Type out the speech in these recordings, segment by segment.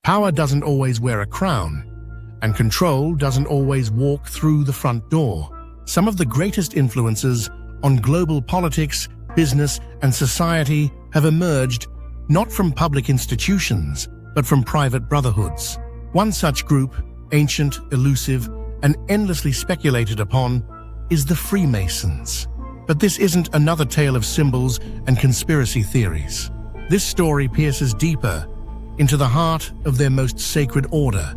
Power doesn't always wear a crown, and control doesn't always walk through the front door. Some of the greatest influences on global politics, business, and society have emerged not from public institutions, but from private brotherhoods. One such group, ancient, elusive, and endlessly speculated upon, is the Freemasons. But this isn't another tale of symbols and conspiracy theories. This story pierces deeper into the heart of their most sacred order,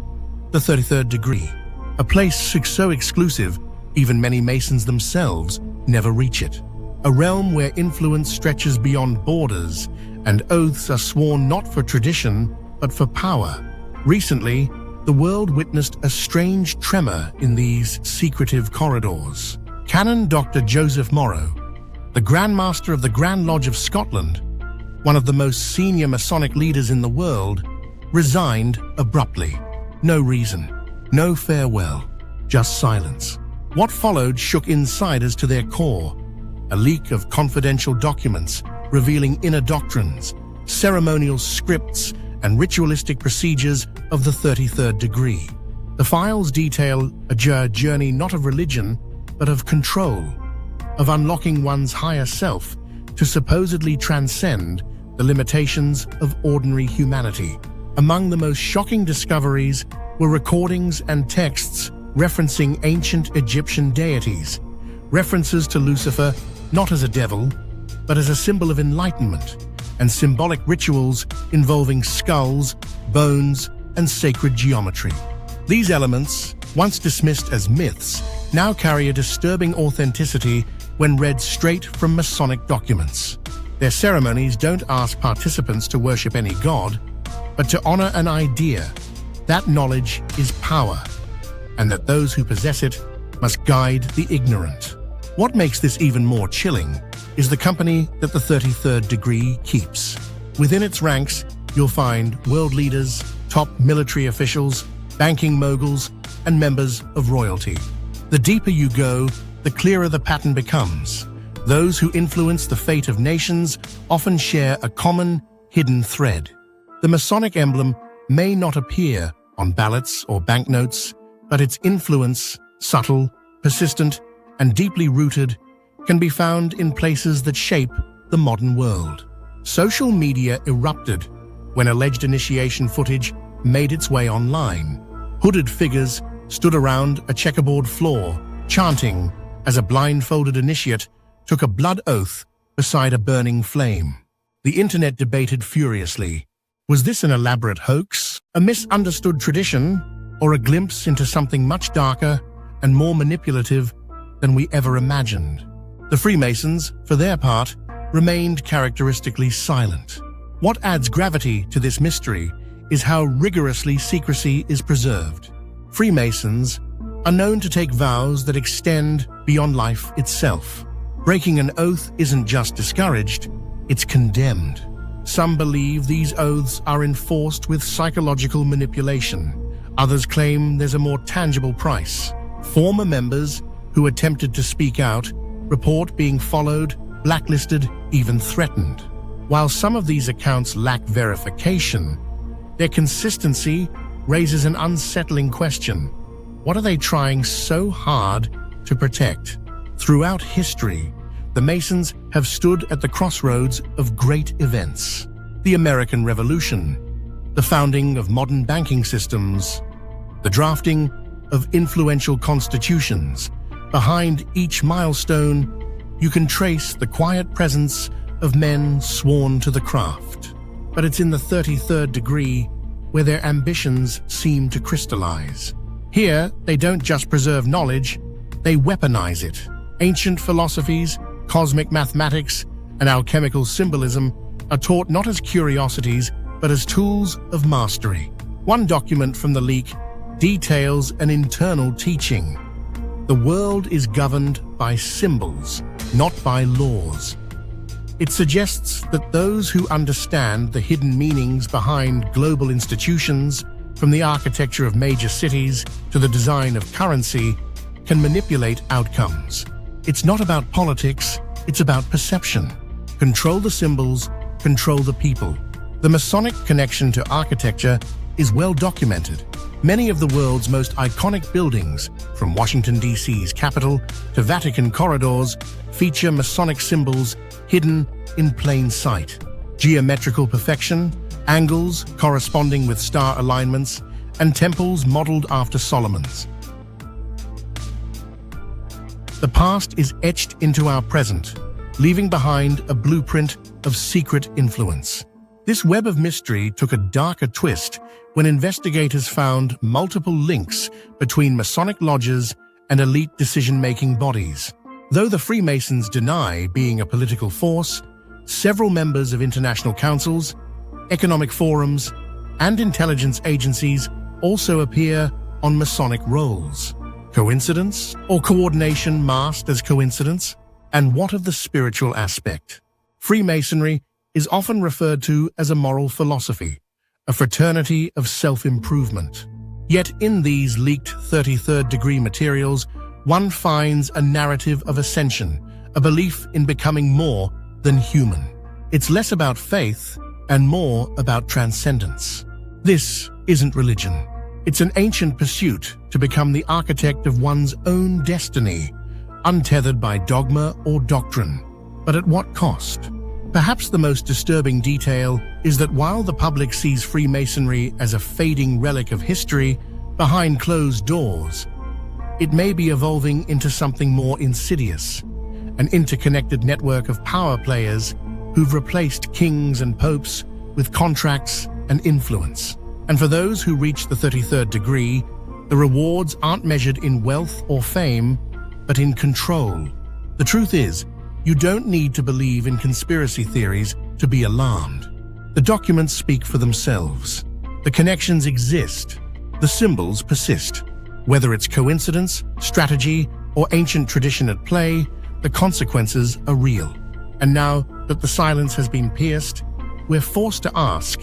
the 33rd degree, a place so exclusive even many Masons themselves never reach it. A realm where influence stretches beyond borders and oaths are sworn not for tradition but for power. Recently, the world witnessed a strange tremor in these secretive corridors. Canon Dr. Joseph Morrow, the Grand Master of the Grand Lodge of Scotland, one of the most senior Masonic leaders in the world, resigned abruptly. No reason, no farewell, just silence. What followed shook insiders to their core. A leak of confidential documents revealing inner doctrines, ceremonial scripts, and ritualistic procedures of the 33rd degree. The files detail a journey not of religion, but of control, of unlocking one's higher self to supposedly transcend the limitations of ordinary humanity. Among the most shocking discoveries were recordings and texts referencing ancient Egyptian deities, references to Lucifer not as a devil, but as a symbol of enlightenment, and symbolic rituals involving skulls, bones, and sacred geometry. These elements, once dismissed as myths, now carry a disturbing authenticity when read straight from Masonic documents. Their ceremonies don't ask participants to worship any god, but to honor an idea: that knowledge is power, and that those who possess it must guide the ignorant. What makes this even more chilling is the company that the 33rd degree keeps. Within its ranks, you'll find world leaders, top military officials, banking moguls, and members of royalty. The deeper you go, the clearer the pattern becomes. Those who influence the fate of nations often share a common, hidden thread. The Masonic emblem may not appear on ballots or banknotes, but its influence, subtle, persistent, and deeply rooted, can be found in places that shape the modern world. Social media erupted when alleged initiation footage made its way online. Hooded figures stood around a checkerboard floor, chanting as a blindfolded initiate took a blood oath beside a burning flame. The internet debated furiously. Was this an elaborate hoax, a misunderstood tradition, or a glimpse into something much darker and more manipulative than we ever imagined? The Freemasons, for their part, remained characteristically silent. What adds gravity to this mystery is how rigorously secrecy is preserved. Freemasons are known to take vows that extend beyond life itself. Breaking an oath isn't just discouraged, it's condemned. Some believe these oaths are enforced with psychological manipulation. Others claim there's a more tangible price. Former members who attempted to speak out report being followed, blacklisted, even threatened. While some of these accounts lack verification, their consistency raises an unsettling question. What are they trying so hard to protect? Throughout history, the Masons have stood at the crossroads of great events. The American Revolution, the founding of modern banking systems, the drafting of influential constitutions. Behind each milestone, you can trace the quiet presence of men sworn to the craft. But it's in the 33rd degree where their ambitions seem to crystallize. Here, they don't just preserve knowledge, they weaponize it. Ancient philosophies, cosmic mathematics, and alchemical symbolism are taught not as curiosities, but as tools of mastery. One document from the leak details an internal teaching. The world is governed by symbols, not by laws. It suggests that those who understand the hidden meanings behind global institutions, from the architecture of major cities to the design of currency, can manipulate outcomes. It's not about politics, it's about perception. Control the symbols, control the people. The Masonic connection to architecture is well documented. Many of the world's most iconic buildings, from Washington, D.C.'s Capitol to Vatican corridors, feature Masonic symbols hidden in plain sight. Geometrical perfection, angles corresponding with star alignments, and temples modeled after Solomon's. The past is etched into our present, leaving behind a blueprint of secret influence. This web of mystery took a darker twist when investigators found multiple links between Masonic lodges and elite decision-making bodies. Though the Freemasons deny being a political force, several members of international councils, economic forums, and intelligence agencies also appear on Masonic rolls. Coincidence or coordination masked as coincidence? And what of the spiritual aspect? Freemasonry is often referred to as a moral philosophy, a fraternity of self-improvement. Yet in these leaked 33rd degree materials, one finds a narrative of ascension, a belief in becoming more than human. It's less about faith and more about transcendence. This isn't religion. It's an ancient pursuit to become the architect of one's own destiny, untethered by dogma or doctrine. But at what cost? Perhaps the most disturbing detail is that while the public sees Freemasonry as a fading relic of history behind closed doors, it may be evolving into something more insidious, an interconnected network of power players who've replaced kings and popes with contracts and influence. And for those who reach the 33rd degree, the rewards aren't measured in wealth or fame, but in control. The truth is, you don't need to believe in conspiracy theories to be alarmed. The documents speak for themselves. The connections exist. The symbols persist. Whether it's coincidence, strategy, or ancient tradition at play, the consequences are real. And now that the silence has been pierced, we're forced to ask,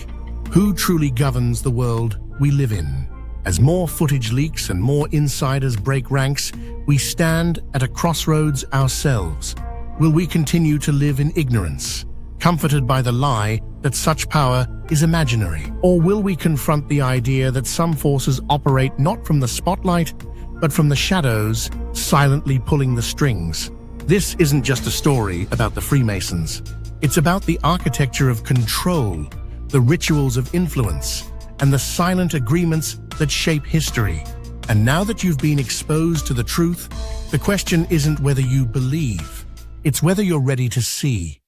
who truly governs the world we live in? As more footage leaks and more insiders break ranks, we stand at a crossroads ourselves. Will we continue to live in ignorance, comforted by the lie that such power is imaginary? Or will we confront the idea that some forces operate not from the spotlight, but from the shadows, silently pulling the strings? This isn't just a story about the Freemasons. It's about the architecture of control, the rituals of influence, and the silent agreements that shape history. And now that you've been exposed to the truth, the question isn't whether you believe, it's whether you're ready to see.